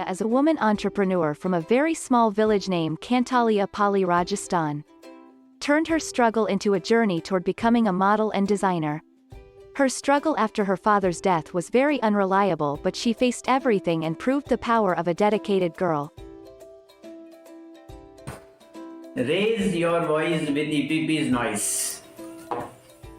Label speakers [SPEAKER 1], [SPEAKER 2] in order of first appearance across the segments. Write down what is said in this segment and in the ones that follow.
[SPEAKER 1] as a woman entrepreneur from a very small village named Kantalia Pali, Rajasthan. Turned her struggle into a journey toward becoming a model and designer. Her struggle after her father's death was very unreliable, but she faced everything and proved the power of a dedicated girl.
[SPEAKER 2] Raise your voice with EPP's noise.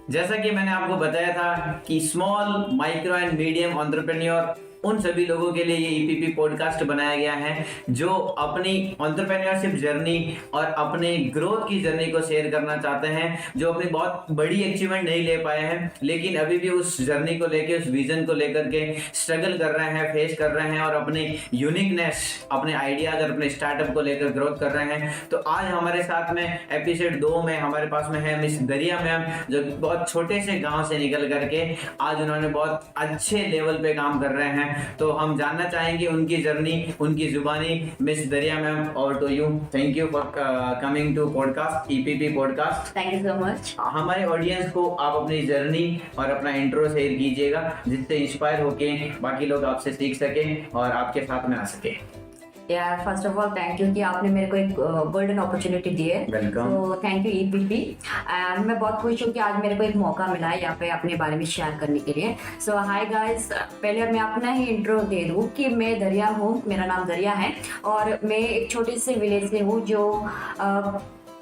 [SPEAKER 2] जैसा कि मैंने आपको बताया था कि small micro and medium entrepreneur उन सभी लोगों के लिए ये ईपीपी पॉडकास्ट बनाया गया है जो अपनी एंटरप्रेन्योरशिप जर्नी और अपने ग्रोथ की जर्नी को शेयर करना चाहते हैं, जो अपनी बहुत बड़ी अचीवमेंट नहीं ले पाए हैं लेकिन अभी भी उस जर्नी को लेकर, उस विजन को लेकर के स्ट्रगल कर रहे हैं, फेस कर रहे हैं और अपनी यूनिकनेस, अपने आइडियाज और अपने स्टार्टअप को लेकर ग्रोथ कर रहे हैं। तो आज हमारे साथ में एपिसोड 2 में हमारे पास में है मिस दरिया मैम, जो बहुत छोटे से गाँव से निकल करके आज उन्होंने बहुत अच्छे लेवल पे काम कर रहे हैं। तो हम जानना चाहेंगे उनकी जर्नी, उनकी जुबानी। Miss Dariya ma'am, over to you. Thank you for coming to podcast, EPP podcast.
[SPEAKER 3] Thank you so much.
[SPEAKER 2] हमारे ऑडियंस को आप अपनी जर्नी और अपना इंट्रो शेयर कीजिएगा, जिससे इंस्पायर होके बाकी लोग आपसे सीख सके और आपके साथ में आ सके।
[SPEAKER 3] यार first of all thank you कि आपने मेरे को एक गोल्डन अपॉर्चुनिटी दी है। तो थैंक यू ईपीपी। एंड मैं बहुत खुश हूँ कि आज मेरे को एक मौका मिला है यहाँ पे अपने बारे में शेयर करने के लिए। सो हाय गाइस, पहले मैं अपना ही इंट्रो दे दूँ कि मैं दरिया हूँ, मेरा नाम दरिया है और मैं एक छोटे से विलेज से हूँ जो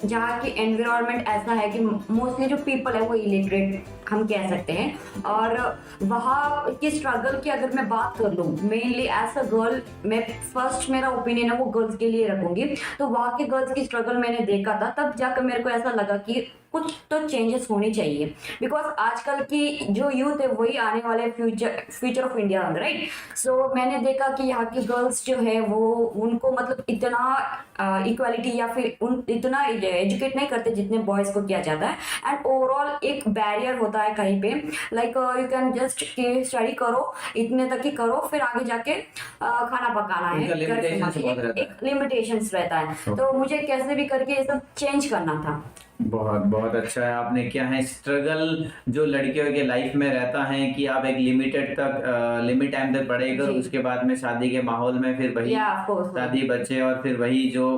[SPEAKER 3] जहाँ की एनवायरनमेंट ऐसा है कि मोस्टली जो पीपल है वो इलिटरेट हम कह सकते हैं। और वहाँ की स्ट्रगल की अगर मैं बात कर लूँ, मेनली एज अ गर्ल, मैं फर्स्ट मेरा ओपिनियन है वो गर्ल्स के लिए रखूंगी। तो वहाँ के गर्ल्स की स्ट्रगल मैंने देखा था, तब जाकर मेरे को ऐसा लगा कि कुछ तो चेंजेस होने चाहिए, बिकॉज आजकल की जो यूथ है वही आने वाले future of India, right. So मैंने देखा कि यहाँ की गर्ल्स जो है वो उनको मतलब इतना इक्वालिटी या फिर इतना एजुकेट नहीं करते जितने बॉयज को किया जाता है। एंड ओवरऑल एक बैरियर होता है कहीं पे, like you can just study करो, इतने तक ही करो, फिर आगे जाके खाना पकाना है, एक लिमिटेशंस रहता है। तो मुझे कैसे भी करके ये सब चेंज करना था।
[SPEAKER 2] बहुत बहुत अच्छा है आपने क्या है स्ट्रगल जो लड़कियों के लाइफ में रहता है कि आप एक लिमिटेड तक लिमिट टाइम तक पढ़ाई करो, उसके बाद में शादी के माहौल में फिर वही शादी, बच्चे और फिर वही जो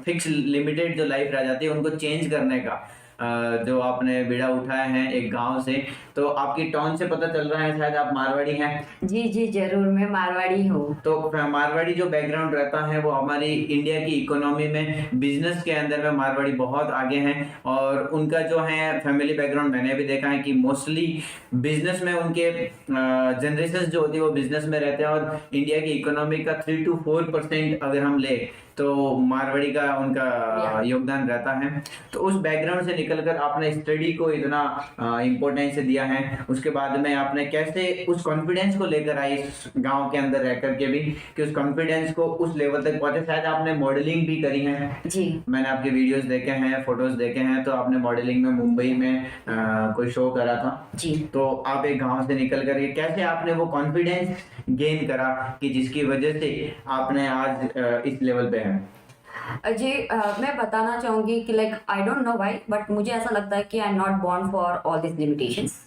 [SPEAKER 2] फिक्स लिमिटेड जो लाइफ रह जाती है उनको चेंज करने का जो आपने बीड़ा उठाया है एक गांव से। तो आपकी टोन से पता चल रहा है शायद आप मारवाड़ी हैं।
[SPEAKER 3] जी जी जरूर, मैं मारवाड़ी हूँ।
[SPEAKER 2] तो मारवाड़ी जो बैकग्राउंड रहता है वो हमारी इंडिया की इकोनॉमी में, बिजनेस के अंदर में मारवाड़ी बहुत आगे हैं और उनका जो है फैमिली बैकग्राउंड मैंने भी देखा है कि मोस्टली बिजनेस में उनके जनरेशन जो होती है वो बिजनेस में रहते हैं और इंडिया की इकोनॉमी का 3 to 4% अगर हम ले तो मारवाड़ी का उनका योगदान रहता है। तो उस बैकग्राउंड से निकलकर आपने स्टडी को इतना इम्पोर्टेंस दिया है, उसके बाद में आपने कैसे उस कॉन्फिडेंस को लेकर आई इस गांव के अंदर रहकर के भी कि उस कॉन्फिडेंस को उस लेवल तक पहुंचे। शायद आपने मॉडलिंग भी करी है
[SPEAKER 3] जी,
[SPEAKER 2] मैंने आपके वीडियोस देखे हैं, फोटोज देखे हैं। तो आपने मॉडलिंग में मुंबई में कोई शो करा था
[SPEAKER 3] जी।
[SPEAKER 2] तो आप एक गांव से निकल करके कैसे आपने वो कॉन्फिडेंस गेन करा कि जिसकी वजह से आपने आज इस लेवल पे
[SPEAKER 3] जी मैं बताना चाहूंगी कि like I don't know why, but मुझे ऐसा लगता है कि I am not born for all this limitations.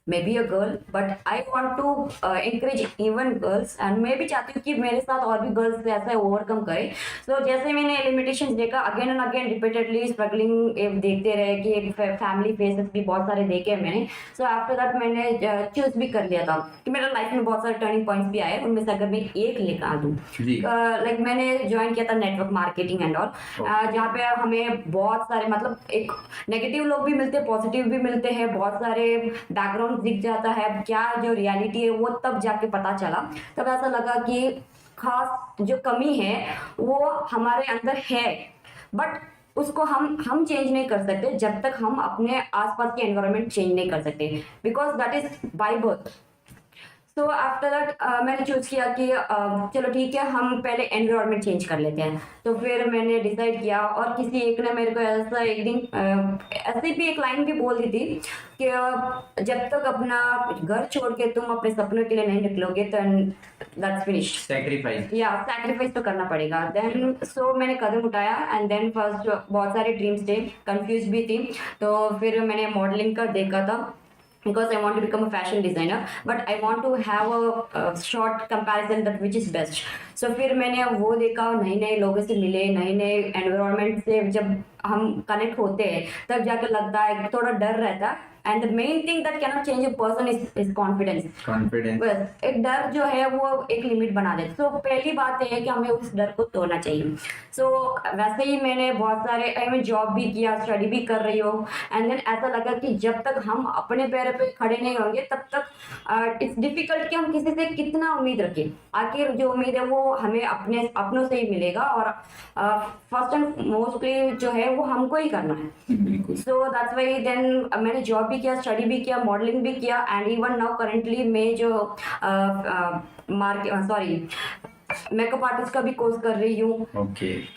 [SPEAKER 3] Maybe a girl but I want to encourage even girls, and मैं भी चाहती हूँ कि मेरे साथ और भी गर्ल्स ऐसा ओवरकम करें। सो जैसे मैंने लिमिटेशंस देखा again and again repeatedly struggling देखते रहे कि एक फैमिली फेसेस भी बहुत सारे देखे हैं मैंने। सो आफ्टर दैट मैंने चूज भी कर लिया था कि मेरा लाइफ में बहुत सारे टर्निंग पॉइंट्स भी आए, उनमें से अगर मैं एक निकाल दूँ, लाइक मैंने ज्वाइन किया था नेटवर्क मार्केटिंग एंड ऑल, जहाँ पे हमें बहुत सारे मतलब एक नेगेटिव लोग भी मिलते हैं, पॉजिटिव भी मिलते हैं, बहुत सारे बैकग्राउंड दिख जाता है, क्या जो रियलिटी है वो तब जाके पता चला। तब ऐसा लगा कि खास जो कमी है वो हमारे अंदर है, बट उसको हम चेंज नहीं कर सकते जब तक हम अपने आसपास के एनवायरनमेंट चेंज नहीं कर सकते, because that is by birth. So after that मैंने चूज किया कि चलो ठीक है हम पहले एनवायरनमेंट चेंज कर लेते हैं। तो फिर मैंने डिसाइड किया और किसी एक ने मेरे को ऐसा एक दिन ऐसे भी एक लाइन भी बोल दी थी कि जब तक अपना घर छोड़ के तुम अपने सपनों के लिए नहीं निकलोगे तो दैट्स फिनिश, सैक्रिफाइस तो करना पड़ेगा। देन सो मैंने कदम उठाया एंड देन फर्स्ट बहुत सारे ड्रीम्स थे, कंफ्यूज भी थी। तो फिर मैंने मॉडलिंग का देखा था because I want to become a fashion designer, but I want to have a short comparison that which is best. So फिर मैंने वो देखा, नए नए लोगों से मिले, नए नए एनवायरनमेंट से जब हम कनेक्ट होते हैं तब जाकर लगता है, थोड़ा डर रहता है. And the main thing that can not change a person is confidence. बस एक डर जो है वो एक लिमिट बना देता. सो पहली बात है कि हमें उस डर को तोड़ना चाहिए. सो वैसे ही मैंने बहुत सारे मैं जॉब भी किया, स्टडी भी कर रही हूँ, एंड देन ऐसा लगा कि जब तक हम अपने पैर पे खड़े नहीं होंगे तब तक इट्स डिफिकल्ट कि हम किसी से कितना उम्मीद रखें. आखिर जो उम्मीद है वो हमें अपनों से ही मिलेगा, और फर्स्ट एंड मोस्टली जो है वो हमको ही करना है. सो दैट्स व्हाई देन मैंने जॉब भी किया, स्टडी भी किया, मॉडलिंग भी किया, एंड इवन नाउ करेंटली मैं जो मेकअप आर्टिस्ट का भी कोर्स कर रही हूँ.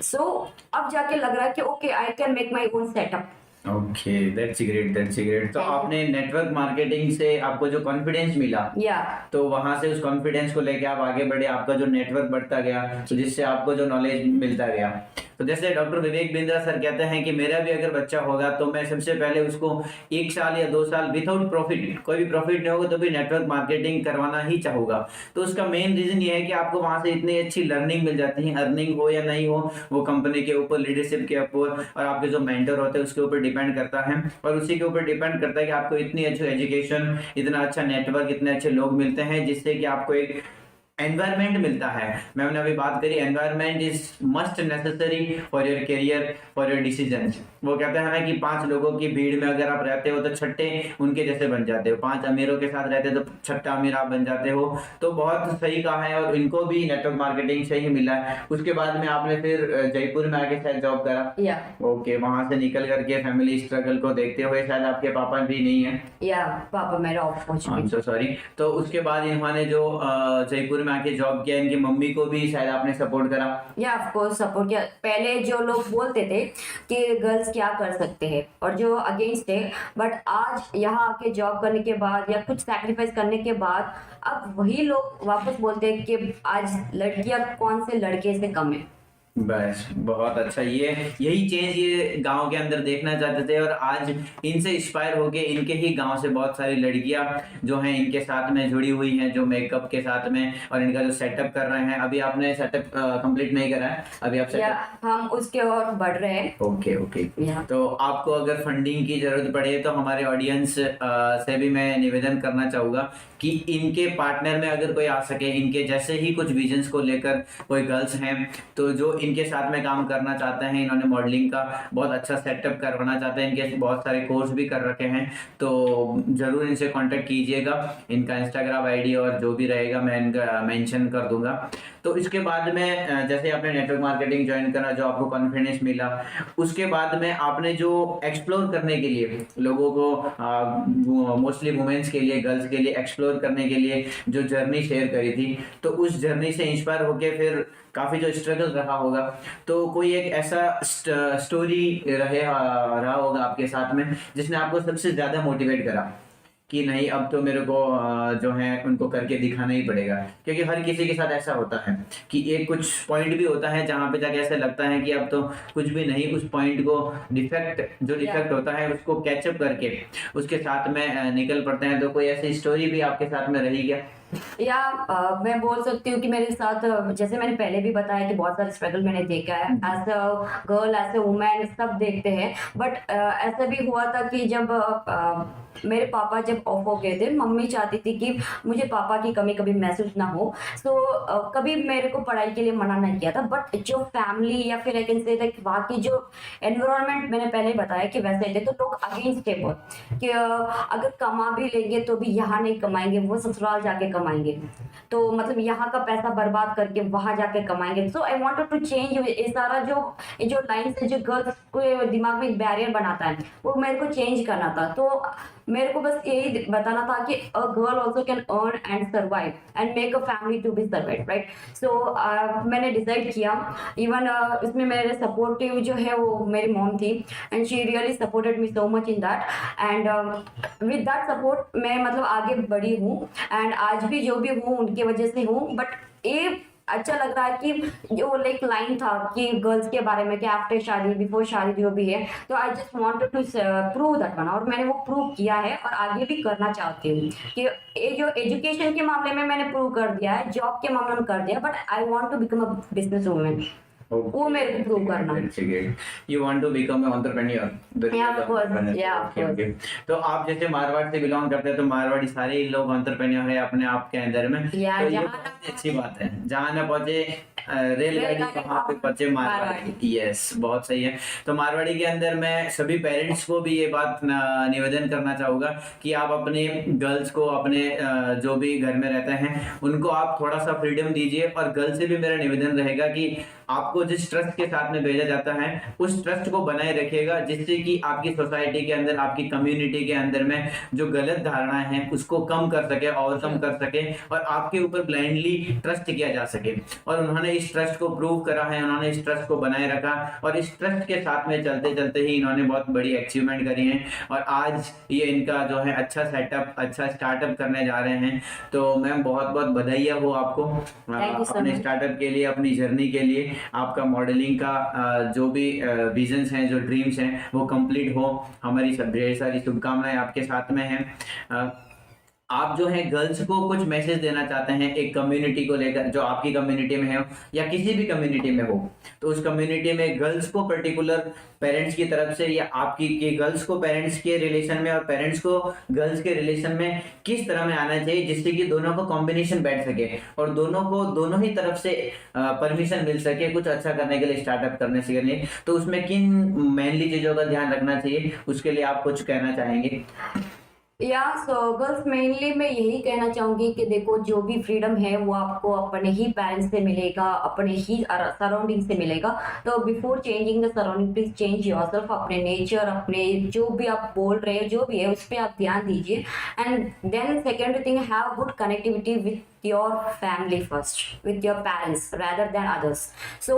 [SPEAKER 3] सो अब जाके लग रहा है कि okay I can make my own setup.
[SPEAKER 2] Okay, that's great. तो आपने नेटवर्क मार्केटिंग से आपको जो कॉन्फिडेंस मिला, तो वहां से उस कॉन्फिडेंस को लेके आप आगे बढ़े, आपका जो नेटवर्क बढ़ता गया, तो जिससे आपको जो नॉलेज मिलता गया. तो जैसे डॉक्टर विवेक बिंद्रा सर कहते हैं कि मेरा भी अगर बच्चा होगा तो मैं सबसे पहले उसको 1 साल या 2 साल विदाउट प्रॉफिट, कोई भी प्रॉफिट नहीं होगा तो भी नेटवर्क मार्केटिंग करवाना ही चाहूंगा. तो उसका मेन रीजन ये है कि आपको वहां से इतनी अच्छी लर्निंग मिल जाती है. अर्निंग हो या नहीं हो, वो कंपनी के ऊपर, लीडरशिप के ऊपर और आपके जो मेंटर होते हैं उसके ऊपर डिपेंड करता है, और उसी के ऊपर डिपेंड करता है कि आपको इतनी अच्छी एजुकेशन, इतना अच्छा नेटवर्क, इतने अच्छे लोग मिलते हैं जिससे कि आपको एक एनवायरमेंट मिलता है. मैम ने अभी बात करी, environment is must necessary for your career, for your decision. वो कहते हैं ना कि 5 लोगों की भीड़ में अगर आप रहते हो तो छठे उनके जैसे बन जाते हो. 5 अमीरों के साथ रहते हो तो छठा अमीर आप बन जाते हो. तो बहुत सही कहा है, और इनको भी नेटवर्क मार्केटिंग से ही मिला है. उसके बाद में आपने फिर जयपुर में आके शायद जॉब करा. ओके, वहां से निकल करके फैमिली स्ट्रगल को देखते हुए, शायद आपके पापा भी नहीं है.
[SPEAKER 3] पापा मेरा ऑफ हो चुके.
[SPEAKER 2] So sorry. तो उसके बाद इन्होंने जो जयपुर में आके जॉब किया, इनकी मम्मी को भी शायद आपने सपोर्ट करा.
[SPEAKER 3] ऑफ कोर्स सपोर्ट किया. पहले जो लोग बोलते थे कि गर्ल्स क्या कर सकते हैं और जो अगेंस्ट थे, बट आज यहाँ आके जॉब करने के बाद या कुछ सैक्रिफाइस करने के बाद अब वही लोग वापस बोलते हैं कि आज लड़कियां कौन से लड़के से कम है.
[SPEAKER 2] बस बहुत अच्छा. यही चेंज ये गांव के अंदर देखना चाहते थे, और आज इनसे इंस्पायर होके इनके ही गांव से बहुत सारी लड़कियां जो हैं इनके साथ में जुड़ी हुई हैं, जो मेकअप के साथ में, और इनका जो सेटअप कर रहे हैं. अभी आपने सेटअप कंप्लीट नहीं करा है, अभी आप सेटअप,
[SPEAKER 3] हम उसके और बढ़ रहे हैं.
[SPEAKER 2] ओके. तो आपको अगर फंडिंग की जरूरत पड़े तो हमारे ऑडियंस से भी मैं निवेदन करना चाहूंगा कि इनके पार्टनर में अगर कोई आ सके, इनके जैसे ही कुछ विजन्स को लेकर कोई गर्ल्स हैं तो जो इनके साथ में काम करना चाहते हैं, इन्होंने मॉडलिंग का बहुत अच्छा सेटअप करवाना चाहते हैं, इनके बहुत सारे कोर्स भी कर रखे हैं, तो जरूर इनसे कांटेक्ट कीजिएगा. इनका इंस्टाग्राम आईडी और जो भी रहेगा मैं इनका मेंशन कर दूंगा. तो इसके बाद में जैसे आपने नेटवर्क मार्केटिंग ज्वाइन करा, जो आपको कॉन्फिडेंस मिला, उसके बाद में आपने जो एक्सप्लोर करने के लिए लोगों को, मोस्टली वुमेन्स के लिए, गर्ल्स के लिए एक्सप्लोर करने के लिए जो जर्नी शेयर करी थी, तो उस जर्नी से इंस्पायर होके फिर काफी जो स्ट्रगल रहा होगा, तो कोई एक ऐसा स्टोरी रहा होगा आपके साथ में जिसने आपको सबसे ज्यादा मोटिवेट करा कि नहीं अब तो मेरे को जो है उनको करके दिखाना ही पड़ेगा. क्योंकि हर किसी के साथ ऐसा होता है कि एक कुछ पॉइंट भी होता है जहाँ पे जाके ऐसा लगता है कि अब तो कुछ भी नहीं, उस पॉइंट को डिफेक्ट होता है उसको कैचअप करके उसके साथ में निकल पड़ते हैं. तो कोई ऐसी स्टोरी भी आपके साथ में रही क्या?
[SPEAKER 3] मैं बोल सकती हूँ कि मेरे साथ, जैसे मैंने पहले भी बताया कि बहुत सारे स्ट्रगल मैंने देखा है. As a girl, as a women, सब देखते हैं. बट ऐसा भी हुआ था कि जब मेरे पापा जब ऑफ हो गए थे, मम्मी चाहती थी कि मुझे पापा की कमी कभी महसूस ना हो. सो कभी मेरे को पढ़ाई के लिए मना नहीं किया था. बट जो फैमिली या फिर एक वहाँ की जो एनवायरनमेंट, मैंने पहले बताया कि वैसे थे, तो लोग अगेंस्ट थे बहुत कि अगर कमा भी लेंगे तो भी यहाँ नहीं कमाएंगे, वो ससुराल जाके कमाएंगे, तो मतलब यहाँ का पैसा बर्बाद करके वहां जाके कमाएंगे. सो आई वांटेड टू चेंज ये सारा जो लाइन से जो गर्ल्स को दिमाग में एक बैरियर बनाता है, वो मेरे को चेंज करना था. तो मेरे को बस यही बताना था कि a girl also can earn and survive and make a family to be survive, right. So मैंने डिसाइड किया. इवन इसमें मेरे सपोर्टिव जो है वो मेरी मॉम थी, and she really supported me so much in that. And with that support मैं मतलब आगे बढ़ी हूँ, एंड आज भी जो भी हूँ उनकी वजह से हूँ. बट ये अच्छा लग रहा है कि जो लाइक लाइन था कि गर्ल्स के बारे में कि आफ्टर शादी बिफोर शादी जो भी है, तो I just wanted to prove that one, और मैंने वो प्रूव किया है और आगे भी करना चाहती हूँ कि ये जो एजुकेशन के मामले में मैंने प्रूव कर दिया है, जॉब के मामले में कर दिया, but I want to become a business woman. वो मेरे को प्रूव करना है।
[SPEAKER 2] You want to become an entrepreneur.
[SPEAKER 3] Yeah, of course. Yeah, of course.
[SPEAKER 2] Okay. तो आप जैसे मारवाड़ से बिलोंग करते हैं तो मारवाड़ी सारे ही लोग entrepreneur है अपने आप के अंदर में। तो ये बहुत ही अच्छी बात है। जहाँ न पहुँचे रेलगाड़ी कहाँ पे पहुँचे मारवाड़ी। यस, बहुत सही है। तो मारवाड़ी के अंदर मैं सभी पेरेंट्स को भी ये बात निवेदन करना चाहूँगा कि आप अपने गर्ल्स को, अपने जो भी घर में रहते हैं उनको आप थोड़ा सा फ्रीडम दीजिए। और गर्ल्स से भी मेरा निवेदन रहेगा कि आपको जिस ट्रस्ट के साथ में भेजा जाता है उस ट्रस्ट को बनाए रखिएगा, जिससे कि आपकी सोसाइटी के अंदर, आपकी कम्युनिटी के अंदर में जो गलत धारणाएं हैं उसको कम कर सके, ओवरकम कर सके और आपके ऊपर ब्लाइंडली ट्रस्ट किया जा सके। और उन्होंने इस ट्रस्ट को प्रूव करा है, उन्होंने इस ट्रस्ट को बनाए रखा और इस ट्रस्ट के साथ में चलते चलते ही इन्होंने बहुत बड़ी अचीवमेंट करी है और आज ये इनका जो है अच्छा सेटअप, अच्छा स्टार्टअप करने जा रहे हैं। तो मैम बहुत बहुत बधाइयाँ हो आपको अपने स्टार्टअप के लिए, अपनी जर्नी के लिए। आपका मॉडलिंग का जो भी विजन्स हैं, जो ड्रीम्स हैं वो कंप्लीट हो। हमारी सब ढेर सारी शुभकामनाएं आपके साथ में हैं। आप जो है गर्ल्स को कुछ मैसेज देना चाहते हैं एक कम्युनिटी को लेकर, जो आपकी कम्युनिटी में है या किसी भी कम्युनिटी में हो, तो उस कम्युनिटी में गर्ल्स को पर्टिकुलर पेरेंट्स की तरफ से या आपकी के गर्ल्स को पेरेंट्स के रिलेशन में और पेरेंट्स को गर्ल्स के रिलेशन में किस तरह में आना चाहिए जिससे कि दोनों को कॉम्बिनेशन बैठ सके और दोनों को दोनों ही तरफ से परमिशन मिल सके कुछ अच्छा करने के लिए, स्टार्टअप करने के लिए। तो उसमें किन मेनली चीजों का ध्यान रखना चाहिए, उसके लिए आप कुछ कहना चाहेंगे?
[SPEAKER 3] या सो गर्ल्स मेनली मैं यही कहना चाहूंगी कि देखो, जो भी फ्रीडम है वो आपको अपने ही पेरेंट्स से मिलेगा, अपने ही सराउंडिंग से मिलेगा। तो before changing the surrounding please change yourself. अपने नेचर, अपने जो भी आप बोल रहे हैं, जो भी है उस पर आप ध्यान दीजिए। And then second thing, have good connectivity with your family first, with your parents rather than others. So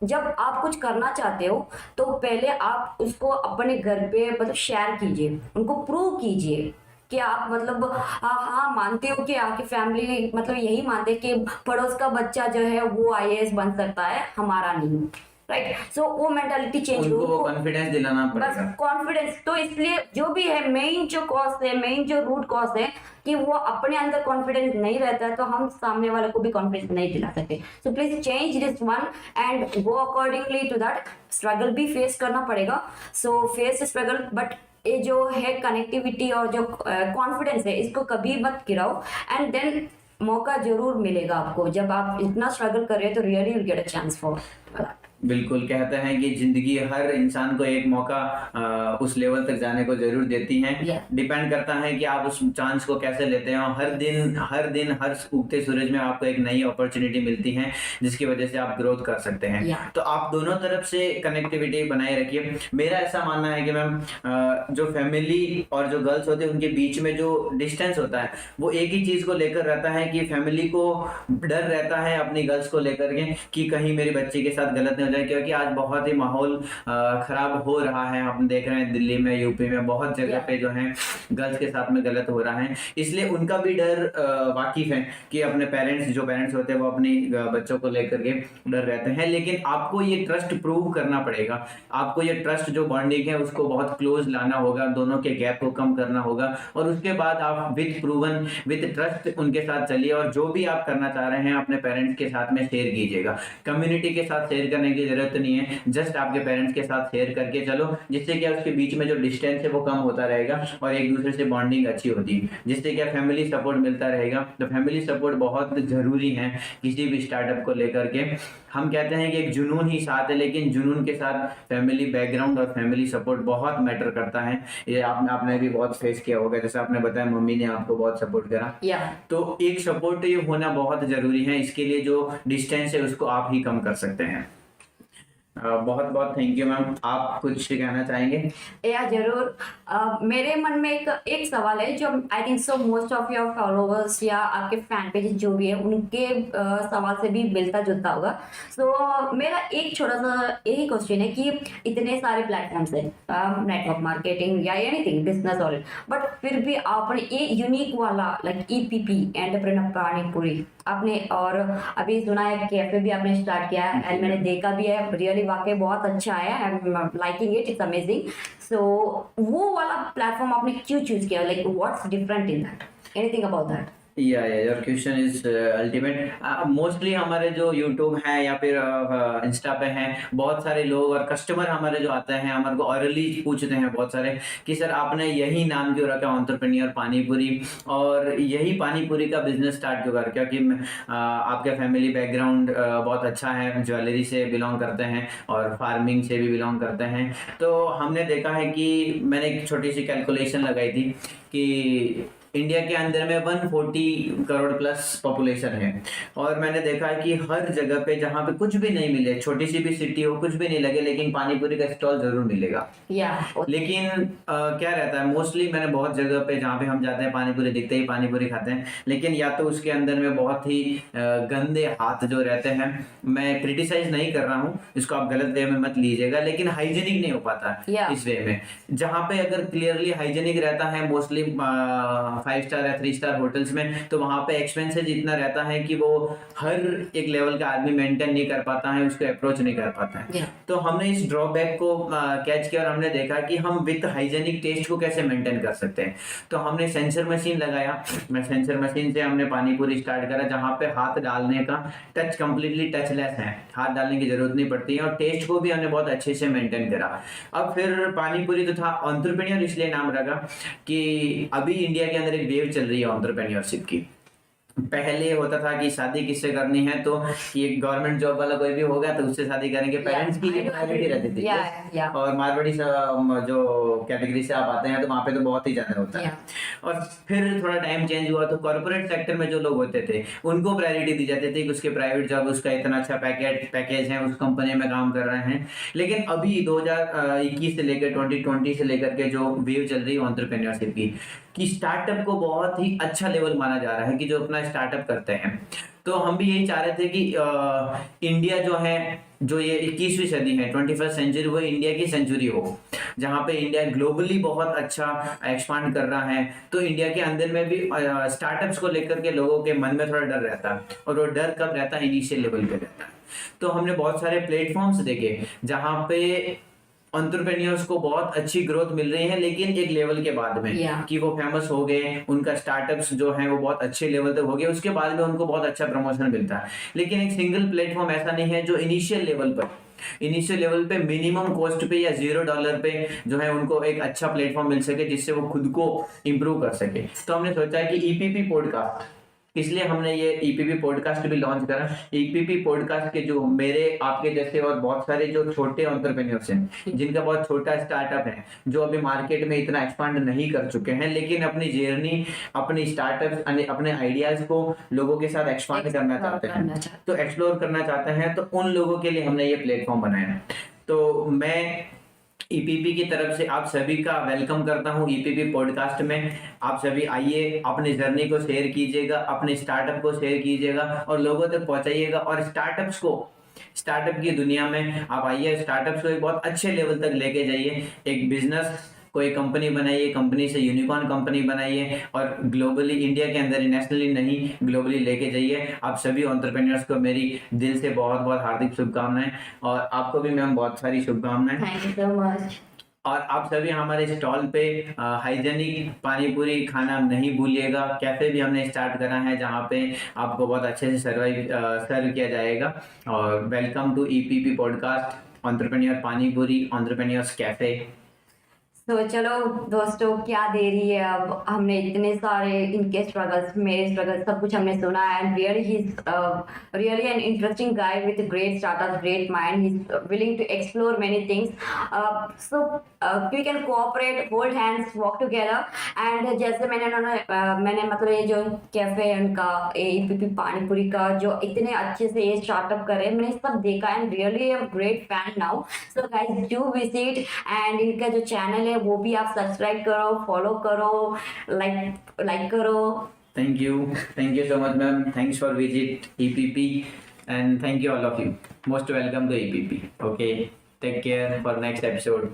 [SPEAKER 3] जब आप कुछ करना चाहते हो तो पहले आप उसको अपने घर पे मतलब शेयर कीजिए, उनको प्रूव कीजिए कि आप मतलब हाँ मानते हो कि आपकी फैमिली मतलब यही मानते कि पड़ोस का बच्चा जो है वो IAS बन सकता है, हमारा नहीं, राइट। सो वो मेंटालिटी चेंज,
[SPEAKER 2] उनको कॉन्फिडेंस दिलाना पड़ेगा,
[SPEAKER 3] बस कॉन्फिडेंस। तो इसलिए जो भी है मेन जो कॉज है, मेन जो रूट कॉज है कि वो अपने अंदर कॉन्फिडेंस नहीं रहता है, तो हम सामने वाले को भी कॉन्फिडेंस नहीं दिला सकते। So please change this one and go accordingly to that. Struggle भी फेस करना पड़ेगा, सो फेस स्ट्रगल, बट ये जो है कनेक्टिविटी और जो कॉन्फिडेंस है इसको कभी मत गिराओ। एंड देन मौका जरूर मिलेगा आपको, जब आप इतना स्ट्रगल कर रहे हो तो really will get a chance for.
[SPEAKER 2] बिल्कुल, कहते हैं कि जिंदगी हर इंसान को एक मौका उस लेवल तक जाने को जरूर देती है। डिपेंड करता है कि आप उस चांस को कैसे लेते हैं। हर दिन हर उगते सूरज में आपको एक नई अपॉर्चुनिटी मिलती है जिसकी वजह से आप ग्रोथ कर सकते हैं। तो आप दोनों तरफ से कनेक्टिविटी बनाए रखिए। मेरा ऐसा मानना है कि मैम जो फैमिली और जो गर्ल्स होते हैं उनके बीच में जो डिस्टेंस होता है वो एक ही चीज को लेकर रहता है कि फैमिली को डर रहता है अपनी गर्ल्स को लेकर के कि कहीं मेरी बच्ची के साथ गलत नहीं, क्योंकि आज बहुत ही माहौल खराब हो रहा है। हम देख रहे हैं दिल्ली में, यूपी में बहुत जगह पे जो है गर्ल्स के साथ में गलत हो रहा है। इसलिए उनका भी डर वाकिफ है कि अपने जो पेरेंट्स होते हैं वो अपनी बच्चों को लेकर के डर रहते हैं। लेकिन आपको ये ट्रस्ट प्रूव करना पड़ेगा, आपको ये ट्रस्ट जो बॉन्डिंग है उसको बहुत क्लोज लाना होगा, दोनों के गैप को कम करना होगा और उसके बाद आप विद ट्रस्ट उनके साथ चलिए और जो भी आप करना चाह रहे हैं अपने पेरेंट्स के साथ में शेयर कीजिएगा। कम्युनिटी के साथ शेयर करने की जरूरत नहीं है, जस्ट आपके पेरेंट्स के साथ शेयर करके चलो, जिससे क्या उसके बीच में जो डिस्टेंस है वो कम होता रहेगा और एक दूसरे से बॉन्डिंग अच्छी होती है, जिससे क्या फैमिली सपोर्ट मिलता रहेगा। तो फैमिली सपोर्ट बहुत जरूरी है किसी भी स्टार्टअप को लेकर के। हम कहते हैं कि एक जुनून ही साथ है, लेकिन जुनून के साथ फैमिली बैकग्राउंड और फैमिली सपोर्ट बहुत मैटर करता है। ये आपने भी बहुत फेस किया होगा, जैसे आपने बताया मम्मी ने आपको बहुत सपोर्ट करा। तो एक सपोर्ट ये होना बहुत जरूरी है। इसके लिए जो डिस्टेंस है उसको आप ही कम कर सकते हैं। बहुत बहुत थैंक यू मैम। आप कुछ कहना चाहेंगे?
[SPEAKER 3] या जरूर। मेरे मन में एक सवाल है जो I think so most of your followers या आपके फैन पेज जो भी है उनके सवाल से भी मिलता जुलता होगा। सो मेरा एक छोटा सा यही क्वेश्चन है कि इतने सारे प्लेटफॉर्म्स हैं, नेटवर्क मार्केटिंग या एनीथिंग बिजनेस और, बट फिर भी आपने ये यूनिक वाला लाइक ईपीपी एंटरप्रेन्योर पानीपुरी आपने, और अभी सुना है कैफे भी आपने स्टार्ट किया है एंड मैंने देखा भी है, रियली वाकई बहुत अच्छा है, I am liking it, it's amazing. So वो वाला प्लेटफॉर्म आपने क्यों चूज किया, like what's different in that, anything about that?
[SPEAKER 2] या your question is ultimate. Mostly हमारे जो यूट्यूब है या फिर इंस्टा पे हैं, बहुत सारे लोग और कस्टमर हमारे जो आते हैं हमारे को ऑरली पूछते हैं बहुत सारे कि सर आपने यही नाम क्यों रखा एंटरप्रेन्योर पानीपुरी, और यही पानीपुरी का बिजनेस स्टार्ट क्यों कर, क्योंकि आपका फैमिली बैकग्राउंड बहुत अच्छा है, ज्वेलरी से बिलोंग करते हैं और फार्मिंग से भी बिलोंग करते हैं। तो हमने देखा है कि मैंने एक छोटी सी कैलकुलेशन लगाई थी कि इंडिया के अंदर में 140 करोड़ प्लस पॉपुलेशन है, और मैंने देखा है कि हर जगह पे जहाँ पे कुछ भी नहीं मिले, छोटी सी भी सिटी हो, कुछ भी नहीं लगे, लेकिन पानीपुरी का स्टॉल जरूर मिलेगा। लेकिन क्या रहता है, मोस्टली मैंने बहुत जगह पे जहाँ पे हम जाते हैं पानीपुरी दिखते ही पानीपुरी खाते हैं, लेकिन या तो उसके अंदर में बहुत ही गंदे हाथ जो रहते हैं, मैं क्रिटिसाइज नहीं कर रहा हूँ, इसको आप गलत वे में मत लीजिएगा, लेकिन हाइजेनिक नहीं हो पाता इस वे में। जहाँ पे अगर क्लियरली हाइजेनिक रहता है मोस्टली 5 स्टार या 3 स्टार होटल्स में, तो वहां पे एक्सपेंसेस इतना रहता है कि वो हर एक लेवल का आदमी मेंटेन नहीं कर पाता है, उसको अप्रोच नहीं कर पाता है। तो हमने इस ड्रॉबैक को कैच किया और हमने देखा कि हम विद हाइजेनिक टेस्ट को कैसे मेंटेन कर सकते हैं। तो हमने सेंसर मशीन लगाया, सेंसर मशीन से हमने पानीपुरी स्टार्ट करा, जहाँ पे हाथ डालने का टच कंप्लीटली टचलेस है, हाथ डालने की जरूरत नहीं पड़ती है, और टेस्ट को भी हमने बहुत अच्छे से मेंटेन करा। अब फिर पानीपुरी तो था, एंटरप्रेन्योर इसलिए नाम रखा कि अभी इंडिया के अंदर एक वेव चल रही है एंटरप्रेन्योरशिप की। पहले होता था कि शादी किससे करनी है तो ये गवर्नमेंट जॉब वाला कोई भी होगा तो उससे शादी करेंगे, पेरेंट्स की ये प्रायोरिटी रहती थी। और मारवाड़ी जो कैटेगरी से आप आते हैं तो वहाँ पे तो बहुत ही ज्यादा होता है। और फिर थोड़ा टाइम चेंज हुआ तो कॉर्पोरेट सेक्टर में जो लोग होते थे उनको प्रायोरिटी दी जाती थी कि उसके प्राइवेट जॉब, उसका इतना अच्छा पैकेज है, उस कंपनी में काम कर रहे हैं। लेकिन अभी 2021 से लेकर 2020 से लेकर के जो वेव चल रही है एंटरप्रेन्योरशिप की, कि स्टार्टअप को बहुत ही अच्छा लेवल माना जा रहा है कि जो अपना स्टार्टअप करते हैं। तो हम भी यही चाह रहे थे कि इंडिया जो है, जो ये 21वीं सदी है, 21st सेंचुरी, वो इंडिया की सेंचुरी हो, जहाँ पे इंडिया ग्लोबली बहुत अच्छा एक्सपांड कर रहा है। तो इंडिया के अंदर में भी स्टार्टअप्स को लेकर के लोगों के मन में थोड़ा डर रहता है, और वो डर कब रहता है, इनिशियल लेवल पे रहता है। तो हमने बहुत सारे प्लेटफॉर्म्स देखे जहाँ पे एंटरप्रेन्योर्स को बहुत अच्छी ग्रोथ मिल रही है, लेकिन एक लेवल के बाद में कि वो फेमस हो गए, उनका स्टार्टअप्स जो है वो बहुत अच्छे लेवल तक हो गए, उसके बाद में उनको बहुत अच्छा प्रमोशन मिलता है। लेकिन एक सिंगल प्लेटफॉर्म ऐसा नहीं है जो इनिशियल लेवल पे मिनिमम कॉस्ट पे या $0 पे जो है उनको एक अच्छा प्लेटफॉर्म मिल सके जिससे वो खुद को इंप्रूव कर सके। तो हमने सोचा है कि ईपीपी पॉडकास्ट, इसलिए हमने ये ईपीपी पॉडकास्ट भी लॉन्च करा। ईपीपी पॉडकास्ट के जो मेरे आपके जैसे और बहुत सारे जो छोटे एंटरप्रेन्योर्स हैं, जिनका बहुत छोटा स्टार्टअप है, जो अभी मार्केट में इतना एक्सपांड नहीं कर चुके हैं, लेकिन अपनी जर्नी, अपनी स्टार्टअप, अपने आइडियाज को लोगों के साथ एक्सपांड करना चाहते हैं, तो एक्सप्लोर करना चाहते हैं, तो उन लोगों के लिए हमने ये प्लेटफॉर्म बनाया। तो मैं ईपीपी की तरफ से आप सभी का वेलकम करता हूं ईपीपी पॉडकास्ट में। आप सभी आइए, अपनी जर्नी को शेयर कीजिएगा, अपने स्टार्टअप को शेयर कीजिएगा और लोगों तक पहुंचाइएगा। और स्टार्टअप की दुनिया में आप आइए, स्टार्टअप्स को एक बहुत अच्छे लेवल तक लेके जाइए, एक बिजनेस कोई कंपनी बनाइए, कंपनी से यूनिकॉर्न कंपनी बनाइए, और ग्लोबली, इंडिया के अंदर ही, नेशनली नहीं, ग्लोबली लेके जाइए। आप सभी एंटरप्रेन्योर्स को मेरी दिल से बहुत बहुत हार्दिक शुभकामनाएं, और आपको भी मैम बहुत सारी शुभकामनाएं।
[SPEAKER 3] Thank you so much.
[SPEAKER 2] और आप सभी हमारे स्टॉल पे हाइजेनिक पानीपुरी खाना नहीं भूलिएगा। कैफे भी हमने स्टार्ट करा है जहाँ पे आपको बहुत अच्छे से सर्व किया जाएगा। और welcome to EPP podcast, entrepreneur panipuri, entrepreneurs cafe.
[SPEAKER 3] तो चलो दोस्तों, क्या देरी है, अब हमने इतने सारे इनके स्ट्रगल्स, मेरे स्ट्रगल्स, सब कुछ हमने सुना है। And really he is really an interesting guy with great startup, great mind, he is willing to explore many things. So we can cooperate, hold hands, work together. And जैसे मैंने मतलब ये जो कैफे है उनका, एपीपी पानीपुरी का, जो इतने अच्छे से ये स्टार्टअप करे, मैंने सब देखा and really am great fan now. So guys do visit, and इनका जो चैनल है वो भी आप सब्सक्राइब करो, फॉलो करो, लाइक करो।
[SPEAKER 2] Thank you so much, ma'am. Thanks for visit EPP, and thank you all of you. Most welcome to EPP. Okay, take care for next episode.